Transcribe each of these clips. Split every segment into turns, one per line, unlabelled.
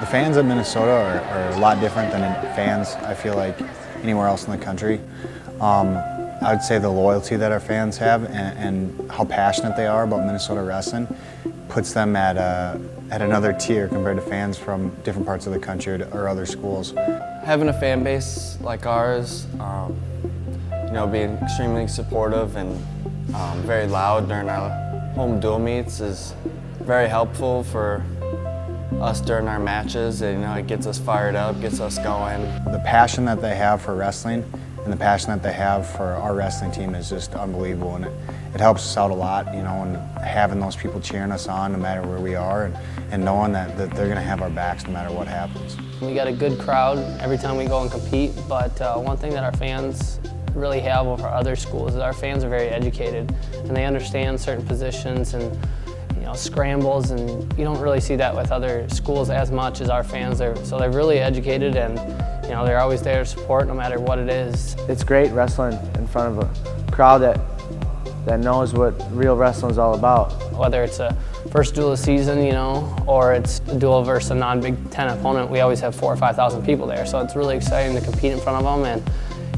fans of Minnesota are a lot different than fans, I feel like, anywhere else in the country. I would say the loyalty that our fans have and how passionate they are about Minnesota wrestling puts them at another tier compared to fans from different parts of the country or other schools.
Having a fan base like ours, being extremely supportive and very loud during our home dual meets is very helpful for us during our matches. It gets us fired up, gets us going.
The passion that they have for wrestling and the passion that they have for our wrestling team is just unbelievable, and it helps us out a lot, and having those people cheering us on no matter where we are, and knowing that they're going to have our backs no matter what happens.
We got a good crowd every time we go and compete, but one thing that our fans really have over other schools is our fans are very educated, and they understand certain positions and scrambles, and you don't really see that with other schools as much as our fans. So they're really educated, and they're always there to support no matter what it is.
It's great wrestling in front of a crowd that knows what real wrestling is all about.
Whether it's a first duel of the season, or it's a duel versus a non-Big Ten opponent, we always have 4,000 or 5,000 people there. So it's really exciting to compete in front of them, and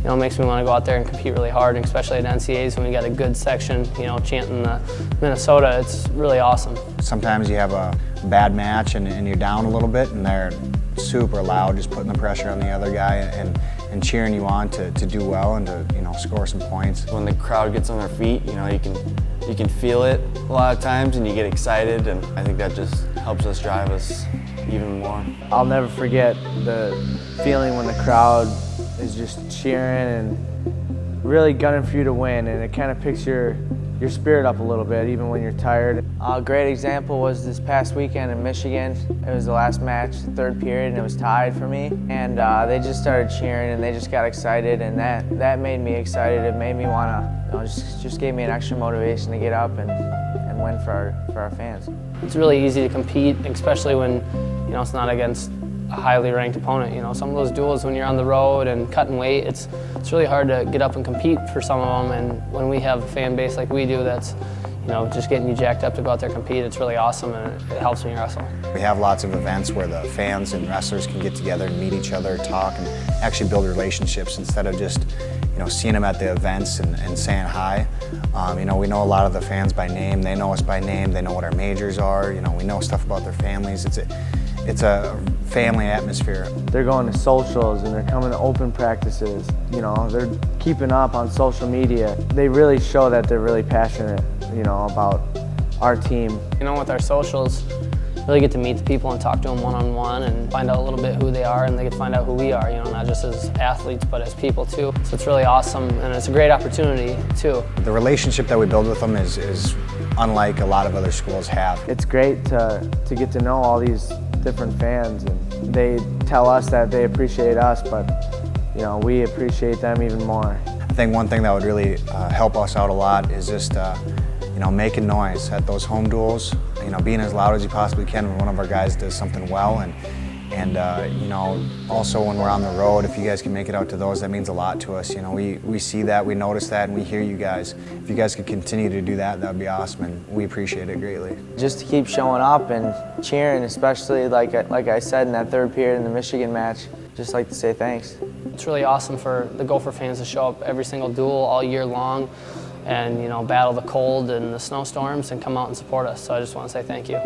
it makes me want to go out there and compete really hard, and especially at NCAAs when we got a good section, chanting Minnesota. It's really awesome.
Sometimes you have a bad match and you're down a little bit, and they're super loud, just putting the pressure on the other guy and cheering you on to do well and to score some points.
When the crowd gets on their feet, you can feel it a lot of times, and you get excited, and I think that just helps us drive us even more.
I'll never forget the feeling when the crowd is just cheering and really gunning for you to win, and it kind of picks your spirit up a little bit, even when you're tired. A great example was this past weekend in Michigan. It was the last match, the third period, and it was tied for me. And they just started cheering, and they just got excited, and that made me excited. It made me want to, just gave me an extra motivation to get up and win for our fans.
It's really easy to compete, especially when it's not against a highly ranked opponent. Some of those duels when you're on the road and cutting weight, it's really hard to get up and compete for some of them, and when we have a fan base like we do that's just getting you jacked up to go out there and compete, it's really awesome, and it helps when you wrestle.
We have lots of events where the fans and wrestlers can get together and meet each other, talk, and actually build relationships instead of just seeing them at the events and saying hi. We know a lot of the fans by name. They know us by name. They know what our majors are. We know stuff about their families. It's a family atmosphere. They're going to socials and they're coming to open practices. They're keeping up on social media. They really show that they're really passionate, about our team.
With our socials, really get to meet the people and talk to them one-on-one and find out a little bit who they are, and they get to find out who we are, not just as athletes, but as people too. So it's really awesome, and it's a great opportunity too. The relationship that we build with them is unlike a lot of other schools have.
It's great to get to know all these different fans, and they tell us that they appreciate us, but we appreciate them even more.
I think one thing that would really help us out a lot is just making noise at those home duels, being as loud as you possibly can when one of our guys does something well, and also when we're on the road, if you guys can make it out to those, that means a lot to us. We see that, we notice that, and we hear you guys. If you guys could continue to do that, that would be awesome, and we appreciate it greatly.
Just to keep showing up and cheering, especially like I said in that third period in the Michigan match, just like to say thanks.
It's really awesome for the Gopher fans to show up every single duel all year long and battle the cold and the snowstorms and come out and support us. So I just want to say thank you.